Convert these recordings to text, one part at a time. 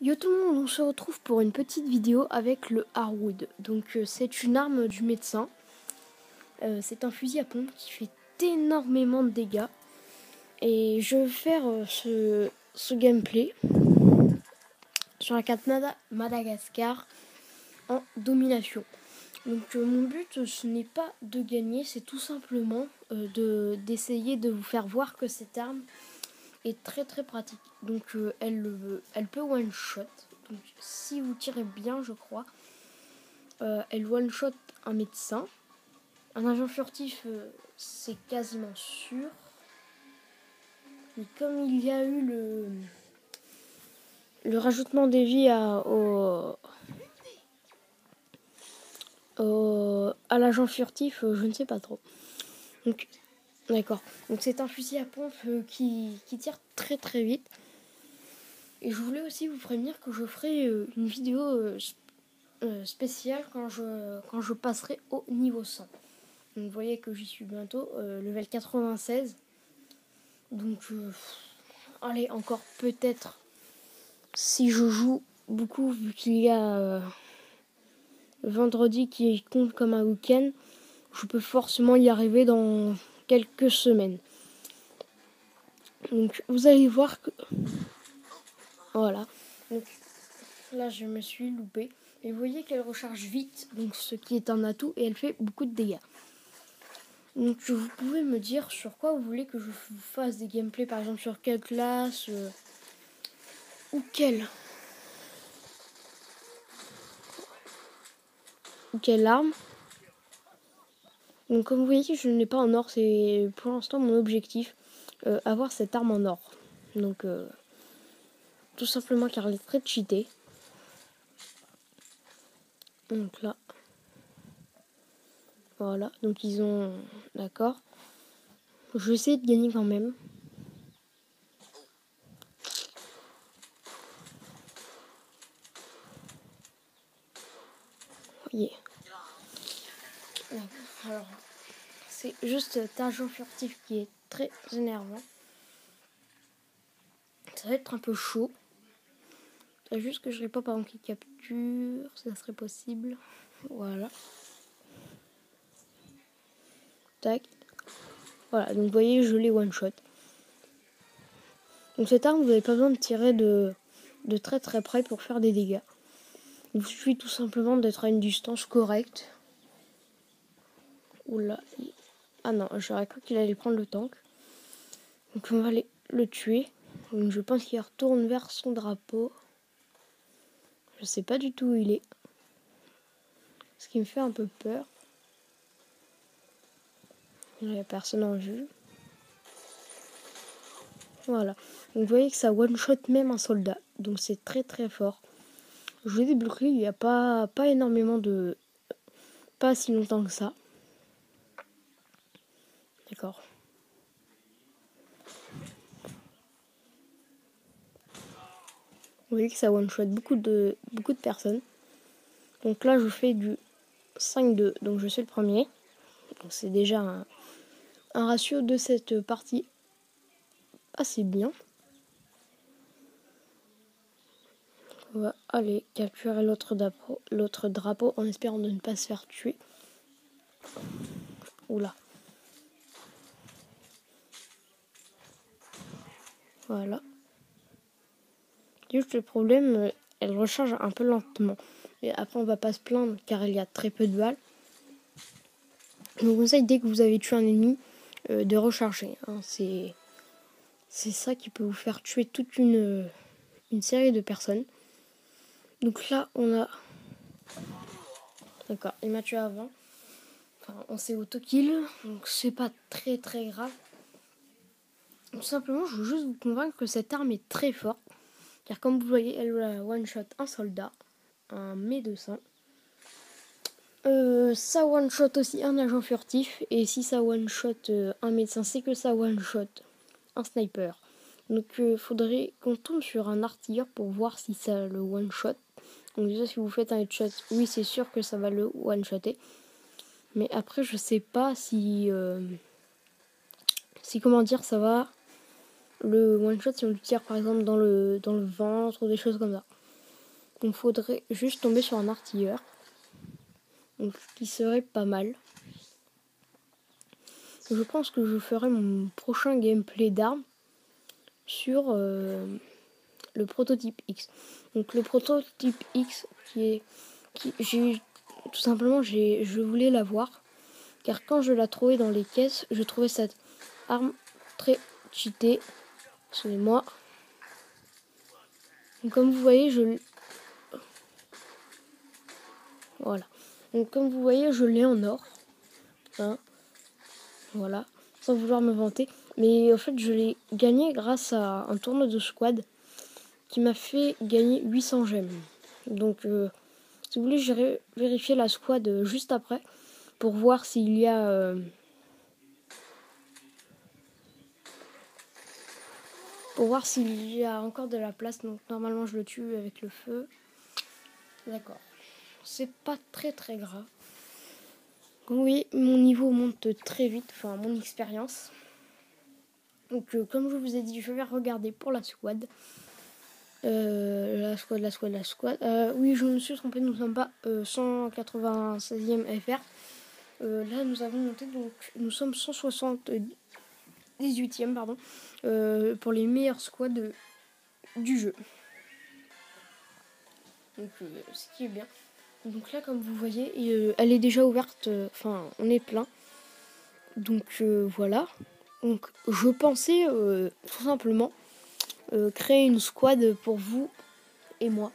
Yo tout le monde, on se retrouve pour une petite vidéo avec le Harwood. Donc c'est une arme du médecin. C'est un fusil à pompe qui fait énormément de dégâts. Et je vais faire ce gameplay sur la carte Madagascar en domination. Donc mon but ce n'est pas de gagner, c'est tout simplement d'essayer de vous faire voir que cette arme est très très pratique. Donc elle peut one shot. Donc si vous tirez bien, je crois, elle one shot un médecin. Un agent furtif, c'est quasiment sûr. Mais comme il y a eu le rajoutement des vies à l'agent furtif, je ne sais pas trop. Donc d'accord. Donc c'est un fusil à pompe qui tire très très vite. Et je voulais aussi vous prévenir que je ferai une vidéo spéciale quand je passerai au niveau 100. Donc vous voyez que j'y suis bientôt, level 96. Donc allez, encore peut-être, si je joue beaucoup, vu qu'il y a vendredi qui compte comme un week-end, je peux forcément y arriver dans quelques semaines. Donc vous allez voir que... Voilà. Donc là, je me suis loupé. Et vous voyez qu'elle recharge vite, donc ce qui est un atout, et elle fait beaucoup de dégâts. Donc vous pouvez me dire sur quoi vous voulez que je vous fasse des gameplays, par exemple sur quelle classe ou quelle arme. Donc comme vous voyez, je ne l'ai pas en or, c'est pour l'instant mon objectif, avoir cette arme en or. Donc tout simplement car elle est très cheatée. Donc là, voilà, donc ils ont... D'accord. Je vais essayer de gagner quand même. Voyez. Alors, c'est juste cet agent furtif qui est très énervant. Ça va être un peu chaud. C'est juste que je n'aurai pas par exemple qui capture, ça serait possible. Voilà. Tac. Voilà, donc vous voyez, je l'ai one shot. Donc cette arme, vous n'avez pas besoin de tirer de très très près pour faire des dégâts. Il vous suffit tout simplement d'être à une distance correcte. Oula. Ah non, j'aurais cru qu'il allait prendre le tank. Donc on va aller le tuer. Donc je pense qu'il retourne vers son drapeau. Je sais pas du tout où il est. Ce qui me fait un peu peur. Il n'y a personne en vue. Voilà. Donc vous voyez que ça one-shot même un soldat. Donc c'est très très fort. Je l'ai débloqué il n'y a pas énormément de... Pas si longtemps que ça. D'accord. Vous voyez que ça one-shot beaucoup de personnes. Donc là, je fais du 5-2. Donc je suis le premier. Donc c'est déjà un ratio de cette partie assez bien. On va aller capturer l'autre drapeau en espérant de ne pas se faire tuer. Oula. Voilà. Juste le problème, elle recharge un peu lentement. Et après, on va pas se plaindre car il y a très peu de balles. Je vous conseille, dès que vous avez tué un ennemi, de recharger. Hein. C'est ça qui peut vous faire tuer toute une série de personnes. Donc là, on a... D'accord, il m'a tué avant. Enfin, on s'est auto-kill, donc c'est pas très très grave. Tout simplement, je veux juste vous convaincre que cette arme est très forte. Car comme vous voyez, elle one-shot un soldat, un médecin. Ça one-shot aussi un agent furtif. Et si ça one-shot un médecin, c'est que ça one-shot un sniper. Donc faudrait qu'on tombe sur un artilleur pour voir si ça le one-shot. Donc déjà, si vous faites un headshot, oui, c'est sûr que ça va le one-shotter. Mais après, je sais pas si comment dire, ça va le one-shot si on le tire par exemple dans le ventre ou des choses comme ça. Donc faudrait juste tomber sur un artilleur. Donc ce qui serait pas mal. Je pense que je ferai mon prochain gameplay d'armes sur le prototype X. Donc le prototype X tout simplement je voulais l'avoir. Car quand je la trouvais dans les caisses, je trouvais cette arme très cheatée. Excusez-moi. Donc comme vous voyez, voilà. Donc comme vous voyez, je l'ai en or. Hein. Voilà. Sans vouloir me vanter. Mais en fait, je l'ai gagné grâce à un tournoi de squad qui m'a fait gagner 800 gemmes. Donc si vous voulez, j'irai vérifier la squad juste après pour voir s'il y a encore de la place. Donc normalement je le tue avec le feu. D'accord. C'est pas très très grave. Oui, mon niveau monte très vite, enfin mon expérience. Donc comme je vous ai dit, je vais regarder pour la squad. La squad. Oui, je me suis trompé, nous ne sommes pas 196e FR. Là, nous avons monté, donc nous sommes 178e, pardon, pour les meilleurs squads du jeu. Donc, ce qui est bien. Donc là, comme vous voyez, elle est déjà ouverte, enfin, on est plein. Donc voilà. Donc je pensais tout simplement créer une squad pour vous et moi.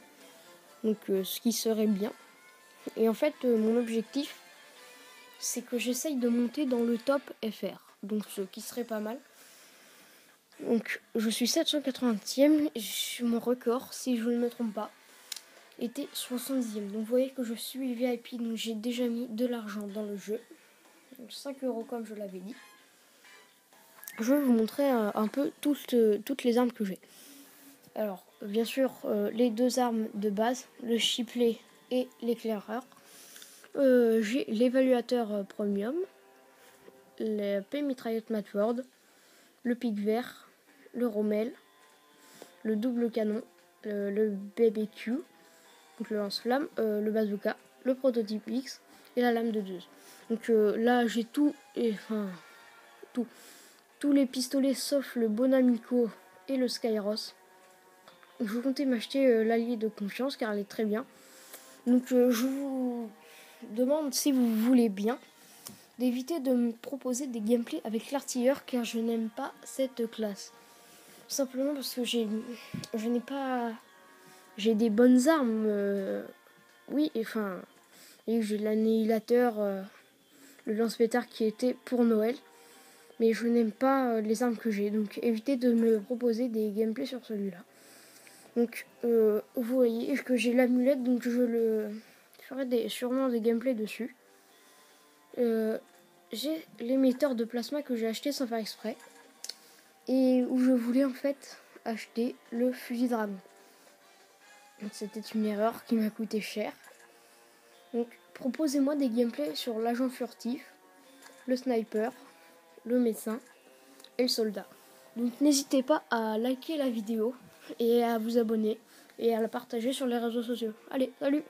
Donc ce qui serait bien. Et en fait, mon objectif, c'est que j'essaye de monter dans le top FR. Donc ce qui serait pas mal. Donc je suis 780e. Mon record, si je ne me trompe pas, était 70e. Donc vous voyez que je suis VIP. Donc j'ai déjà mis de l'argent dans le jeu. Donc 5 € comme je l'avais dit. Je vais vous montrer un peu toutes les armes que j'ai. Alors, bien sûr, les deux armes de base, le chiplet et l'éclaireur. J'ai l'évaluateur premium, le P-mitraillette Matford, le pic vert, le Rommel, le double canon, le BBQ, donc le lance-flamme, le bazooka, le prototype X et la lame de 2. Donc là, j'ai tous les pistolets sauf le Bonamico et le Skyros. Je comptais m'acheter l'allié de confiance car elle est très bien. Donc je vous demande, si vous voulez bien, d'éviter de me proposer des gameplays avec l'artilleur car je n'aime pas cette classe. Simplement parce que j'ai des bonnes armes. Oui, enfin, j'ai l'annihilateur, le lance-pétard qui était pour Noël. Mais je n'aime pas les armes que j'ai. Donc évitez de me proposer des gameplays sur celui-là. Donc vous voyez que j'ai l'amulette, donc je ferai sûrement des gameplays dessus. J'ai l'émetteur de plasma que j'ai acheté sans faire exprès. Et où je voulais en fait acheter le fusil dragon. Donc c'était une erreur qui m'a coûté cher. Donc proposez-moi des gameplays sur l'agent furtif, le sniper, le médecin et le soldat. Donc n'hésitez pas à liker la vidéo et à vous abonner et à la partager sur les réseaux sociaux. Allez, salut!